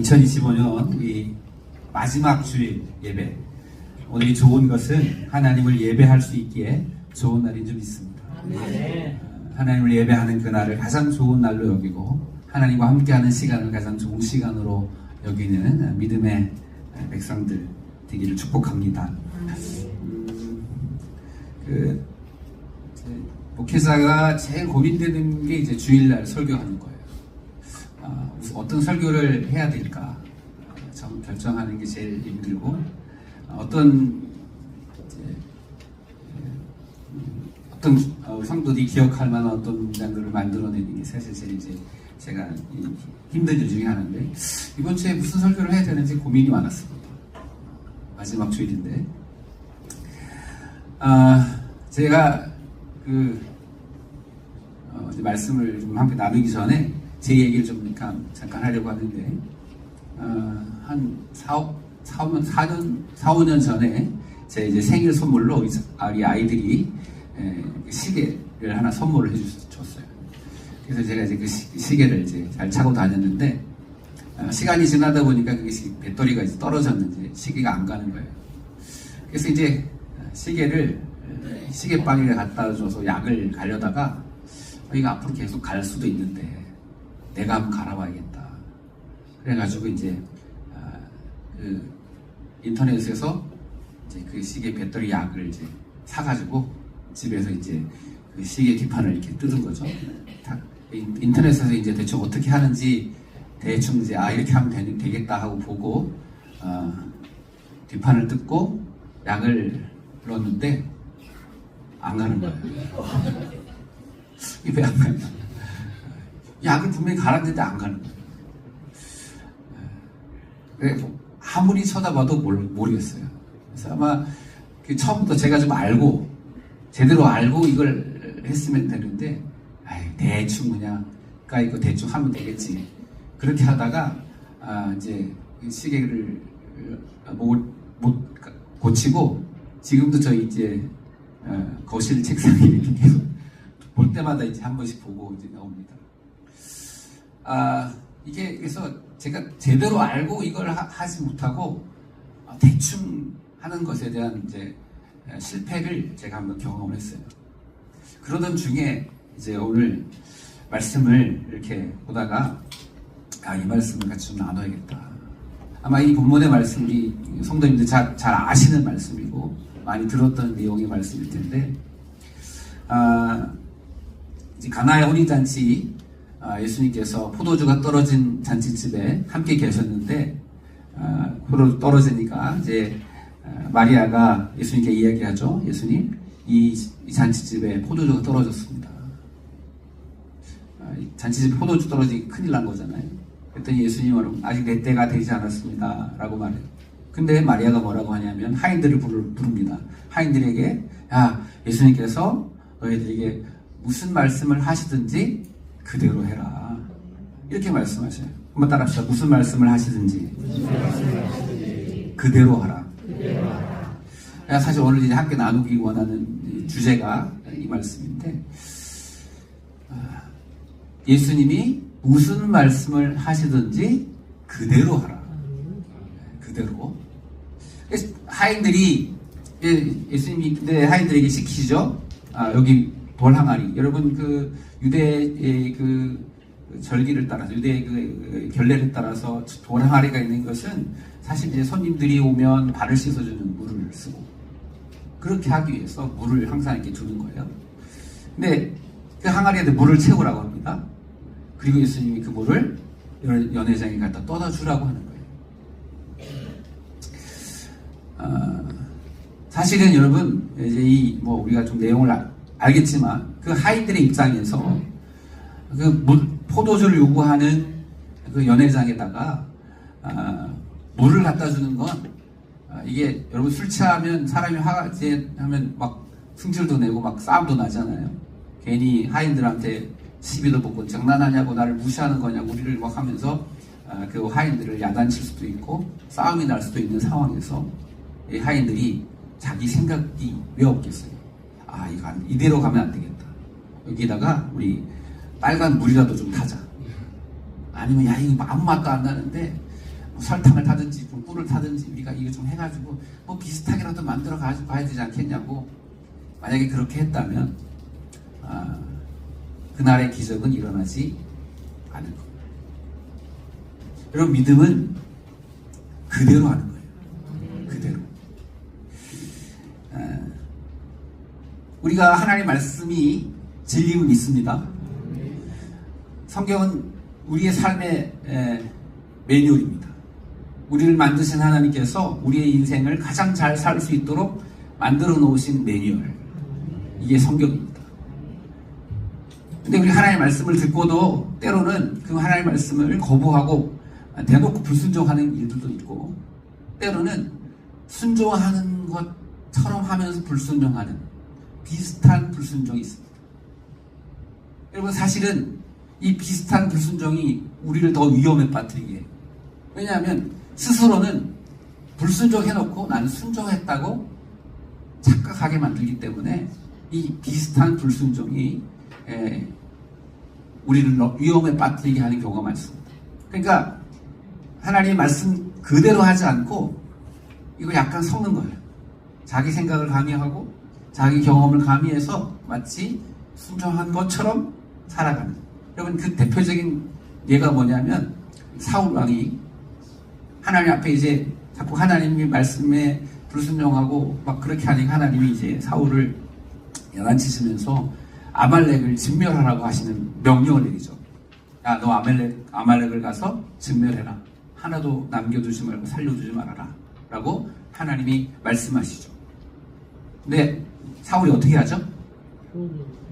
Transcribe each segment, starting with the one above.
2025년 우리 마지막 주일 예배. 오늘이 좋은 것은 하나님을 예배할 수 있기에 좋은 날인 줄 믿습니다. 하나님을 예배하는 그날을 가장 좋은 날로 여기고 하나님과 함께하는 시간을 가장 좋은 시간으로 여기는 믿음의 백성들 되기를 축복합니다. 목회자가 제일 고민되는 게 이제 주일날 설교하는 거예요. 어떤 설교를 해야 될까 결정하는 게 제일 힘들고, 어떤 성도들이 기억할 만한 어떤 문장들을 만들어내는 게 사실 제일 이제 제가 힘든 일 중에 하나인데, 이번 주에 무슨 설교를 해야 되는지 고민이 많았습니다. 마지막 주일인데, 제가 이제 말씀을 좀 함께 나누기 전에 제 얘기를 좀 잠깐 하려고 하는데, 한 4-5년 전에 제 이제 생일 선물로 우리 아이들이 시계를 하나 선물을 해줬어요. 그래서 제가 이제 그 시계를 이제 잘 차고 다녔는데, 시간이 지나다 보니까 그게 배터리가 이제 떨어졌는지 시계가 안 가는 거예요. 그래서 이제 시계방에 갖다 줘서 약을 가려다가, 이거 앞으로 계속 갈 수도 있는데 내가 한번 갈아봐야겠다. 그래가지고 이제 인터넷에서 이제 그 시계 배터리 약을 이제 사가지고 집에서 이제 그 시계 뒷판을 이렇게 뜯은 거죠. 인터넷에서 이제 대충 어떻게 하는지 대충 이제 이렇게 하면 되겠다 하고 보고 뒷판을 뜯고 약을 넣었는데 안 가는 거예요. 이게 왜 안 가냐? 약을 분명히 갈았는데 안 가는 거예요. 그래, 아무리 쳐다봐도 모르겠어요. 그래서 아마 처음부터 제가 좀 제대로 알고 이걸 했으면 되는데, 대충 그냥 까이고 대충 하면 되겠지. 그렇게 하다가 이제 시계를 못 고치고, 지금도 저희 이제 거실 책상에 이렇게 계속 볼 때마다 이제 한 번씩 보고 이제 나옵니다. 이게 그래서 제가 제대로 알고 이걸 하지 못하고 대충 하는 것에 대한 이제 실패를 제가 한번 경험을 했어요. 그러던 중에 이제 오늘 말씀을 이렇게 보다가 이 말씀을 같이 좀 나눠야겠다. 아마 이 본문의 말씀이 성도님들 잘 아시는 말씀이고 많이 들었던 내용의 말씀일 텐데, 이제 가나의 혼인잔치, 예수님께서 포도주가 떨어진 잔치집에 함께 계셨는데, 포도주 떨어지니까 이제 마리아가 예수님께 이야기하죠. 예수님, 이 잔치집에 포도주가 떨어졌습니다. 잔치집에 포도주 떨어지기 큰일 난 거잖아요. 그랬더니 예수님은 아직 내 때가 되지 않았습니다 라고 말해요. 근데 마리아가 뭐라고 하냐면 하인들을 부릅니다. 하인들에게, 예수님께서 너희들에게 무슨 말씀을 하시든지 그대로 해라, 이렇게 말씀하셔요. 한번 따라합시다. 무슨 말씀을 하시든지 그대로 하라. 사실 오늘 이제 함께 나누기 원하는 주제가 이 말씀인데, 예수님이 무슨 말씀을 하시든지 그대로 하라. 그대로. 하인들이, 예수님이 근데 하인들에게 시키죠. 여기 돌 항아리. 여러분 유대의 절기를 따라서, 유대의 결례를 따라서 돌 항아리가 있는 것은 사실 이제 손님들이 오면 발을 씻어주는 물을 쓰고, 그렇게 하기 위해서 물을 항상 이렇게 두는 거예요. 근데 그 항아리에 물을 채우라고 합니다. 그리고 예수님이 그 물을 연회장에 갖다 떠다 주라고 하는 거예요. 사실은 여러분, 이제 우리가 좀 내용을 알겠지만, 그 하인들의 입장에서 포도주를 요구하는 그 연회장에다가 물을 갖다 주는 건, 이게 여러분 술 취하면 사람이 하면 막 승질도 내고 막 싸움도 나잖아요. 괜히 하인들한테 시비도 붙고 장난하냐고, 나를 무시하는 거냐고 우리를 막 하면서 그 하인들을 야단칠 수도 있고 싸움이 날 수도 있는 상황에서 이 하인들이 자기 생각이 왜 없겠어요? 이대로 가면 안 되겠다. 여기다가 우리 빨간 물이라도 좀 타자. 아니면 이거 아무 맛도 안 나는데 뭐 설탕을 타든지 좀 꿀을 타든지 우리가 이거 좀 해가지고 뭐 비슷하게라도 만들어 가지고 봐야 되지 않겠냐고. 만약에 그렇게 했다면 그날의 기적은 일어나지 않을 겁니다. 여러분, 믿음은 그대로 하는 거예요. 그대로. 우리가 하나님의 말씀이 진리임을 믿습니다. 성경은 우리의 삶의 매뉴얼입니다. 우리를 만드신 하나님께서 우리의 인생을 가장 잘 살 수 있도록 만들어 놓으신 매뉴얼. 이게 성경입니다. 근데 우리 하나님의 말씀을 듣고도 때로는 그 하나님의 말씀을 거부하고 대놓고 불순종하는 일들도 있고, 때로는 순종하는 것처럼 하면서 불순종하는 비슷한 불순종이 있습니다. 여러분, 사실은 이 비슷한 불순종이 우리를 더 위험에 빠뜨리게 해요. 왜냐하면 스스로는 불순종해놓고 나는 순종했다고 착각하게 만들기 때문에 이 비슷한 불순종이 우리를 위험에 빠뜨리게 하는 경우가 많습니다. 그러니까 하나님의 말씀 그대로 하지 않고 이거 약간 섞는 거예요. 자기 생각을 가미하고 자기 경험을 가미해서 마치 순종한 것처럼 살아가는. 여러분, 그 대표적인 예가 뭐냐면 사울 왕이 하나님 앞에 이제 자꾸 하나님의 말씀에 불순종하고 막 그렇게 하니까 하나님이 이제 사울을 야단치시면서 아말렉을 진멸하라고 하시는 명령을 내리죠. 야, 너 아말렉을 가서 진멸해라. 하나도 남겨두지 말고 살려두지 말아라. 라고 하나님이 말씀하시죠. 근데 사울이 어떻게 하죠?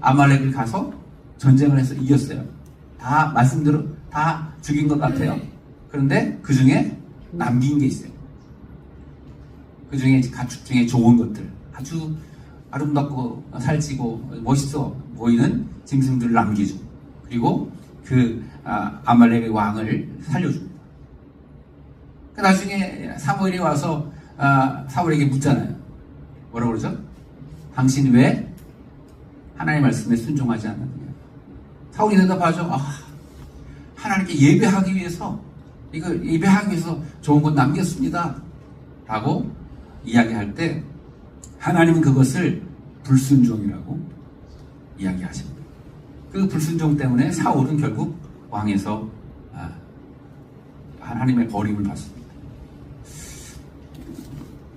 아말렉을 가서 전쟁을 해서 이겼어요. 다 말씀대로 다 죽인 것 같아요. 그런데 그 중에 남긴 게 있어요. 그 중에 가축 중에 좋은 것들, 아주 아름답고 살찌고 멋있어 보이는 짐승들을 남기죠. 그리고 그 아말렉의 왕을 살려줍니다. 나중에 사무엘이 와서 사울에게 묻잖아요. 뭐라고 그러죠? 당신 왜 하나님의 말씀에 순종하지 않느냐? 사울이 대답하죠. 하나님께 예배하기 위해서 좋은 것 남겼습니다. 라고 이야기할 때 하나님은 그것을 불순종이라고 이야기하십니다. 그 불순종 때문에 사울은 결국 왕에서 하나님의 버림을 받습니다.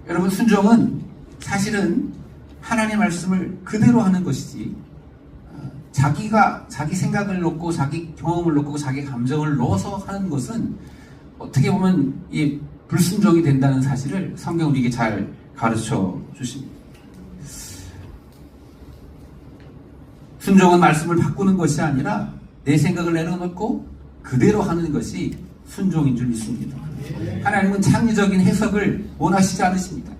여러분, 순종은 사실은 하나님의 말씀을 그대로 하는 것이지, 자기 생각을 놓고 자기 경험을 놓고 자기 감정을 넣어서 하는 것은 어떻게 보면 이 불순종이 된다는 사실을 성경은 우리에게 잘 가르쳐 주십니다. 순종은 말씀을 바꾸는 것이 아니라 내 생각을 내려놓고 그대로 하는 것이 순종인 줄 믿습니다. 하나님은 창의적인 해석을 원하시지 않으십니다.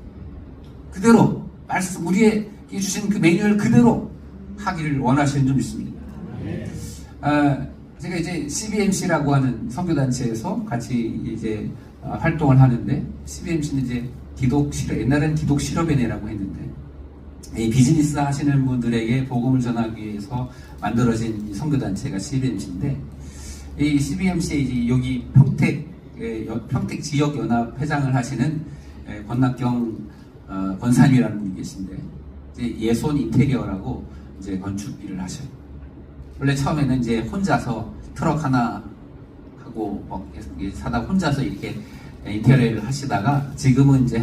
그대로 말씀, 우리에게 주신 그 매뉴얼 그대로 하기를 원하시는 줄 믿습니다. 제가 이제 CBMC라고 하는 선교단체에서 같이 이제 활동을 하는데, CBMC는 이제 옛날에는 기독 실업연회라고 했는데, 이 비즈니스 하시는 분들에게 복음을 전하기 위해서 만들어진 선교단체가 CBMC인데, 이 CBMC에 이제 여기 평택 지역연합 회장을 하시는 권낙경 권사님이라는 분이 계신데, 이제 예손 인테리어라고 이제 건축 일을 하셔요. 원래 처음에는 이제 혼자서 트럭 하나 하고 막 사다 혼자서 이렇게 인테리어를 하시다가 지금은 이제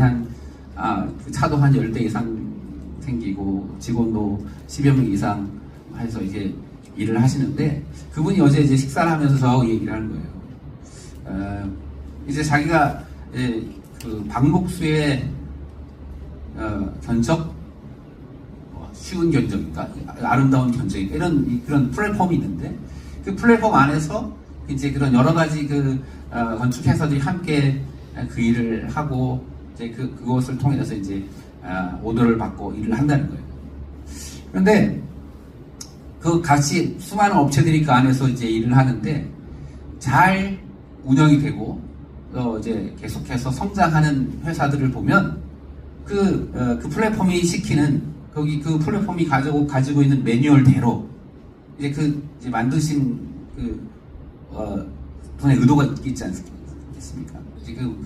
그 차도 한 10대 이상 생기고 직원도 10여 명 이상 해서 이제 일을 하시는데, 그분이 어제 이제 식사를 하면서 저하고 얘기를 하는 거예요. 이제 자기가 그 박목수의 견적, 쉬운 견적인가, 아름다운 견적인가, 그런 플랫폼이 있는데, 그 플랫폼 안에서 이제 그런 여러 가지 건축 회사들이 함께 그 일을 하고, 이제 그것을 통해서 이제 오더를 받고 일을 한다는 거예요. 그런데 같이 수많은 업체들이 그 안에서 이제 일을 하는데 잘 운영이 되고 이제 계속해서 성장하는 회사들을 보면 그 플랫폼이 시키는 그 플랫폼이 가지고 있는 매뉴얼대로 이제 만드신 분의 의도가 있지 않습니까? 않겠습니까?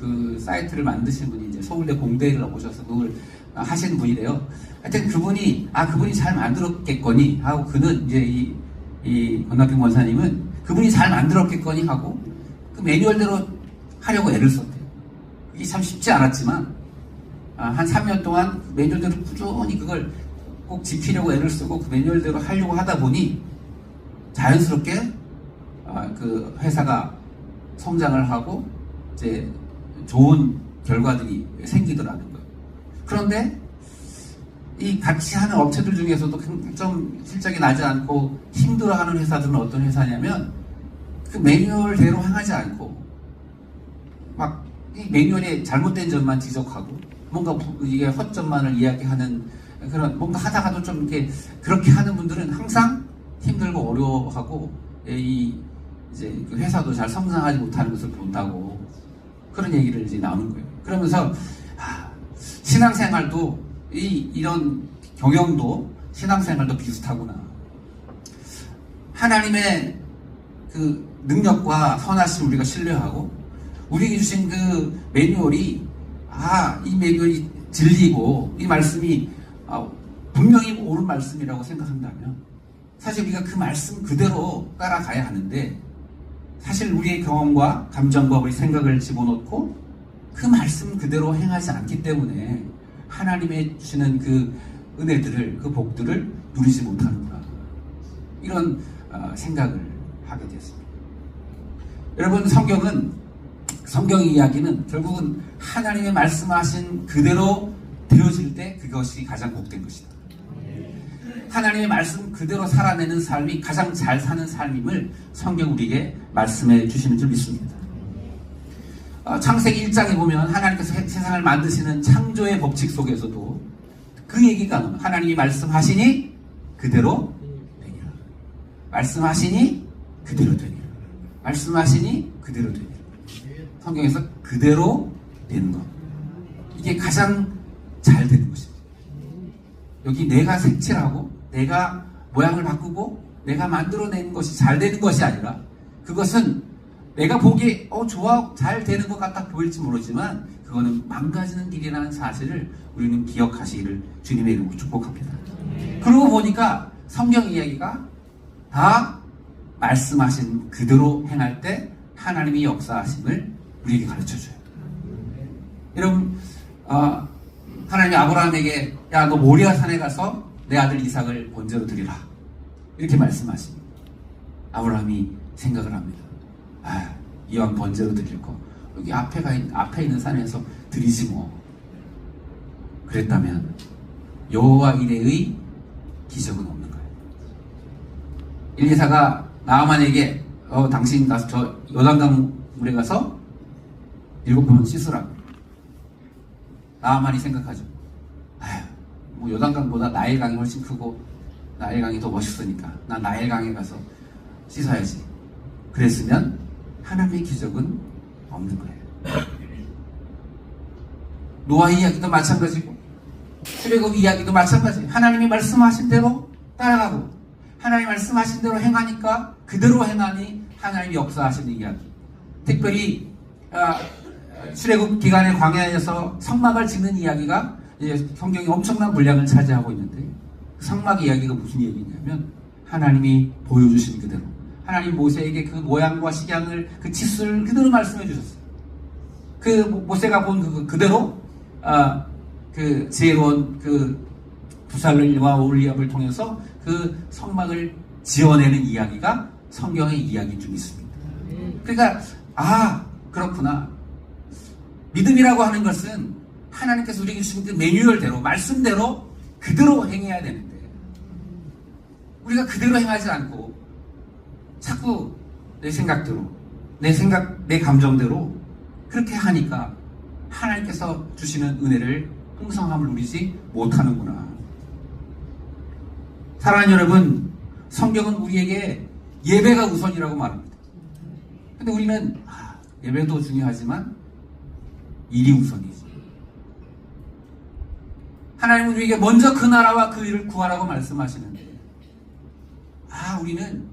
그 사이트를 만드신 분이 이제 서울대 공대를 오셔서 그걸 하시는 분이래요. 하여튼 그분이 잘 만들었겠거니 하고 그는 이제 이 권낙경 권사님은 그분이 잘 만들었겠거니 하고 그 매뉴얼대로 하려고 애를 썼대요. 이게 참 쉽지 않았지만 한 3년 동안 매뉴얼대로 꾸준히 그걸 꼭 지키려고 애를 쓰고 그 매뉴얼대로 하려고 하다 보니 자연스럽게 그 회사가 성장을 하고 이제 좋은 결과들이 생기더라는 거예요. 그런데 이 같이 하는 업체들 중에서도 좀 실적이 나지 않고 힘들어하는 회사들은 어떤 회사냐면 그 매뉴얼대로 행하지 않고 막 이 매뉴얼에 잘못된 점만 지적하고 뭔가 이게 허점만을 이야기하는 그런 뭔가 하다가도 좀 이렇게 그렇게 하는 분들은 항상 힘들고 어려워하고 이제 그 회사도 잘 성장하지 못하는 것을 본다고 그런 얘기를 이제 나오는 거예요. 그러면서 신앙생활도 이런 경영도 신앙생활도 비슷하구나. 하나님의 그 능력과 선하심 우리가 신뢰하고 우리에게 주신 그 매뉴얼이 이 매뉴얼이 진리고 이 말씀이 분명히 옳은 말씀이라고 생각한다면 사실 우리가 그 말씀 그대로 따라가야 하는데 사실 우리의 경험과 감정과 우리 생각을 집어넣고 그 말씀 그대로 행하지 않기 때문에 하나님의 주시는 그 은혜들을 그 복들을 누리지 못하는구나 이런 생각을 하게 되었습니다. 여러분 성경 이야기는 결국은 하나님의 말씀하신 그대로 되어질 때 그것이 가장 복된 것이다. 하나님의 말씀 그대로 살아내는 삶이 가장 잘 사는 삶임을 성경 우리에게 말씀해 주시는 줄 믿습니다. 창세기 1장에 보면 하나님께서 세상을 만드시는 창조의 법칙 속에서도 그 얘기가 나와요. 하나님이 말씀하시니 그대로 되니라. 말씀하시니 그대로 되니라. 말씀하시니 그대로 되니라. 성경에서 그대로 되는 것. 이게 가장 잘 되는 것입니다. 여기 내가 색칠하고 내가 모양을 바꾸고 내가 만들어내는 것이 잘 되는 것이 아니라 그것은 내가 보기에 좋아 잘 되는 것 같아 보일지 모르지만 그거는 망가지는 길이라는 사실을 우리는 기억하시기를 주님의 이름으로 축복합니다. 그러고 보니까 성경 이야기가 다 말씀하신 그대로 행할 때 하나님이 역사하심을 우리에게 가르쳐줘요. 여러분 하나님이 아브라함에게 야 너 모리아 산에 가서 내 아들 이삭을 번제로 드리라 이렇게 말씀하십니다. 아브라함이 생각을 합니다. 이왕 번제로 드릴 거 여기 앞에 있는 산에서 드리지 뭐. 그랬다면 여호와 이레의 기적은 없는 거예요. 엘리사가 나아만에게 당신 가서 저 요단강 물에 가서 7번 씻으라. 나아만이 생각하죠. 뭐 요단강보다 나일강이 훨씬 크고 나일강이 더 멋있으니까 나 나일강에 가서 씻어야지. 그랬으면 하나님의 기적은 없는 거예요. 노아 이야기도 마찬가지고 출애굽 이야기도 마찬가지예요. 하나님이 말씀하신 대로 따라가고 하나님이 말씀하신 대로 행하니까 그대로 행하니 하나님이 역사하시는 이야기. 특별히 출애굽 기간의 광야에서 성막을 짓는 이야기가 이제 성경이 엄청난 분량을 차지하고 있는데 그 성막 이야기가 무슨 얘기냐면 하나님이 보여주신 그대로 하나님 모세에게 그 모양과 식양을 그 치수를 그대로 말씀해 주셨어요. 그 모세가 본 그대로 그 지혜로운 그 부살렐과 올리압을 통해서 그 성막을 지어내는 이야기가 성경의 이야기 중 있습니다. 그러니까 그렇구나. 믿음이라고 하는 것은 하나님께서 우리에게 주신 그 매뉴얼대로 말씀대로 그대로 행해야 되는데 우리가 그대로 행하지 않고 자꾸 내 생각대로 내 감정대로 그렇게 하니까 하나님께서 주시는 은혜를 풍성함을 누리지 못하는구나. 사랑하는 여러분, 성경은 우리에게 예배가 우선이라고 말합니다. 근데 우리는 예배도 중요하지만 일이 우선이지. 하나님은 우리에게 먼저 그 나라와 그 일을 구하라고 말씀하시는데 우리는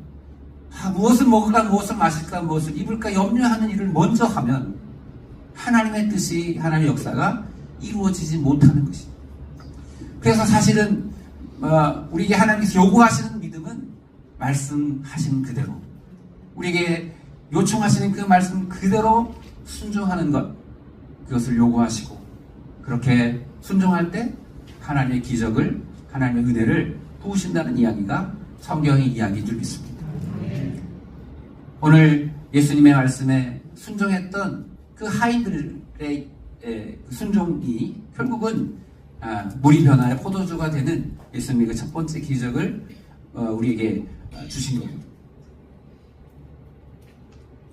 무엇을 먹을까 무엇을 마실까 무엇을 입을까 염려하는 일을 먼저 하면 하나님의 뜻이, 하나님의 역사가 이루어지지 못하는 것입니다. 그래서 사실은 우리에게 하나님께서 요구하시는 믿음은 말씀하시는 그대로, 우리에게 요청하시는 그 말씀 그대로 순종하는 것, 그것을 요구하시고, 그렇게 순종할 때 하나님의 기적을, 하나님의 은혜를 부으신다는 이야기가 성경의 이야기인 줄 믿습니다. 오늘 예수님의 말씀에 순종했던 그 하인들의 순종이 결국은 물이 변화의 포도주가 되는 예수님의 그 첫 번째 기적을 우리에게 주신 겁니다.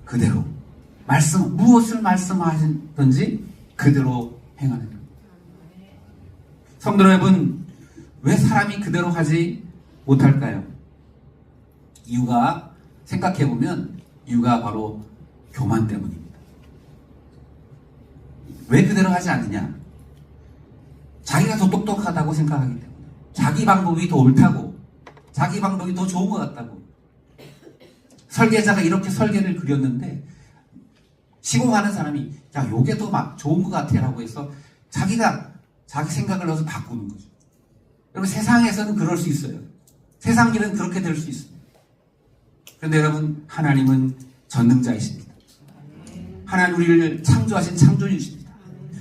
그대로 무엇을 말씀하시든지 그대로 행하는 것. 성도 여러분, 왜 사람이 그대로 하지 못할까요? 이유가, 생각해보면 이유가 바로 교만 때문입니다. 왜 그대로 하지 않느냐? 자기가 더 똑똑하다고 생각하기 때문에, 자기 방법이 더 옳다고, 자기 방법이 더 좋은 것 같다고. 설계자가 이렇게 설계를 그렸는데 시공하는 사람이 야, 요게 더 좋은 것 같아 라고 해서 자기가 자기 생각을 넣어서 바꾸는 거죠. 여러분, 세상에서는 그럴 수 있어요. 세상 일은 그렇게 될 수 있습니다. 그런데 여러분, 하나님은 전능자이십니다. 하나님 우리를 창조하신 창조주이십니다.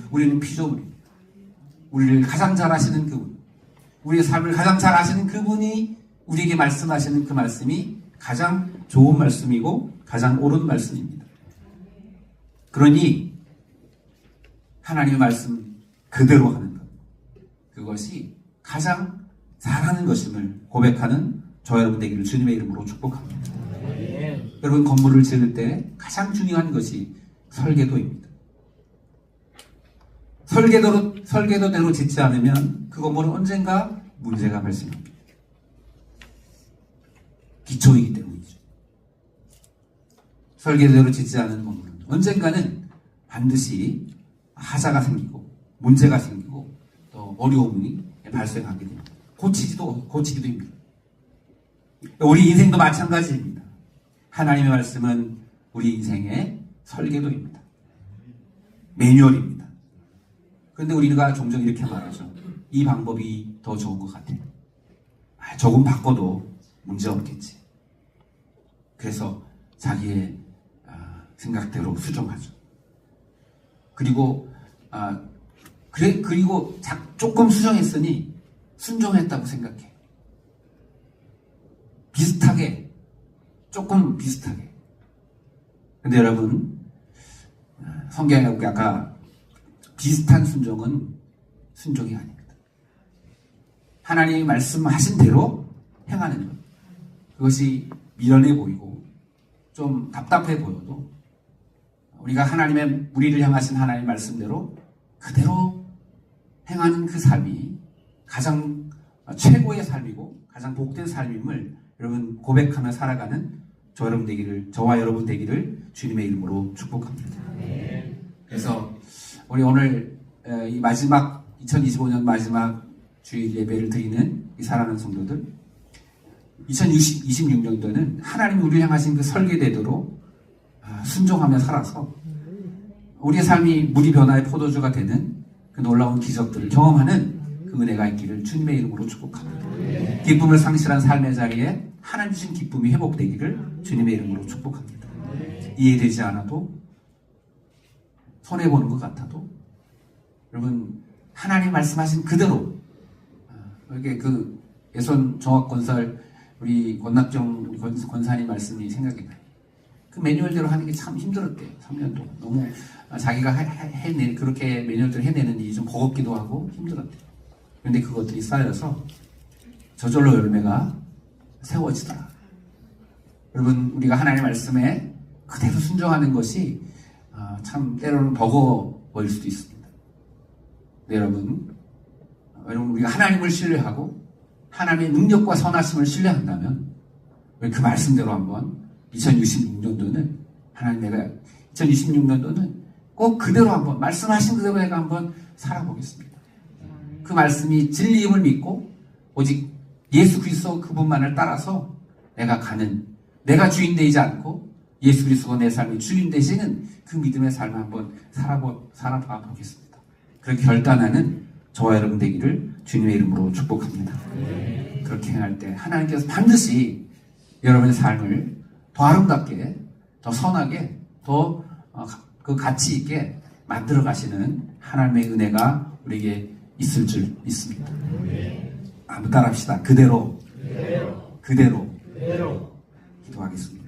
우리는 피조물입니다. 우리를 가장 잘 아시는 그분, 우리의 삶을 가장 잘 아시는 그분이 우리에게 말씀하시는 그 말씀이 가장 좋은 말씀이고 가장 옳은 말씀입니다. 그러니 하나님의 말씀 그대로 하는 것, 그것이 가장 잘하는 것임을 고백하는 저 여러분 되기를 주님의 이름으로 축복합니다. 여러분, 건물을 지을 때 가장 중요한 것이 설계도입니다. 설계도대로 짓지 않으면 그 건물은 언젠가 문제가 발생합니다. 기초이기 때문이죠. 설계대로 짓지 않은 건물은 언젠가는 반드시 하자가 생기고 문제가 생기고 또 어려움이 발생하게 됩니다. 고치기도 힘듭니다. 우리 인생도 마찬가지입니다. 하나님의 말씀은 우리 인생의 설계도입니다. 매뉴얼입니다. 그런데 우리가 종종 이렇게 말하죠. 이 방법이 더 좋은 것 같아요. 조금 바꿔도 문제 없겠지. 그래서 자기의 생각대로 수정하죠. 그리고 조금 수정했으니 순종했다고 생각해. 비슷하게, 조금 비슷하게. 근데 여러분, 성경에 아까 비슷한 순종은 순종이 아닙니다. 하나님이 말씀하신 대로 행하는 것. 그것이 미련해 보이고 좀 답답해 보여도 우리가 우리를 향하신 하나님의 말씀대로 그대로 행하는 그 삶이 가장 최고의 삶이고 가장 복된 삶임을 여러분 고백하며 살아가는 저와 여러분 되기를 주님의 이름으로 축복합니다. 그래서 우리 오늘 이 마지막 2025년 마지막 주일 예배를 드리는 이 사랑하는 성도들, 2026년도는 하나님이 우리를 향하신 그 설계대로 순종하며 살아서 우리의 삶이 물이 변화의 포도주가 되는 그 놀라운 기적들을 경험하는 그 은혜가 있기를 주님의 이름으로 축복합니다. 기쁨을 상실한 삶의 자리에 하나님 주신 기쁨이 회복되기를 주님의 이름으로 축복합니다. 이해되지 않아도, 손해보는 것 같아도 여러분, 하나님 말씀하신 그대로 이렇게 그 예선 종합건설 우리 권낙정 권사님 말씀이 생각이 나요. 그 매뉴얼대로 하는 게 참 힘들었대요. 3년 동안. 너무 자기가 그렇게 매뉴얼대로 해내는 일이 좀 버겁기도 하고 힘들었대요. 그런데 그것들이 쌓여서 저절로 열매가 세워지더라. 여러분, 우리가 하나님의 말씀에 그대로 순종하는 것이 참 때로는 버거워 보일 수도 있습니다. 네, 여러분, 우리가 하나님을 신뢰하고 하나님의 능력과 선하심을 신뢰한다면 그 말씀대로 한번 2026년도는 2026년도는 꼭 그대로 한번 말씀하신 그대로 내가 한번 살아보겠습니다. 그 말씀이 진리임을 믿고 오직 예수 그리스도 그분만을 따라서 내가 주인 되지 않고 예수 그리스도가 내 삶의 주인 되시는 그 믿음의 삶을 한번 살아봐 보겠습니다. 그렇게 결단하는 저와 여러분 되기를 주님의 이름으로 축복합니다. 그렇게 행할 때 하나님께서 반드시 여러분의 삶을 더 아름답게, 더 선하게, 더 그 가치 있게 만들어 가시는 하나님의 은혜가 우리에게 있을 줄 믿습니다. 한번 따라합시다. 그대로 기도하겠습니다.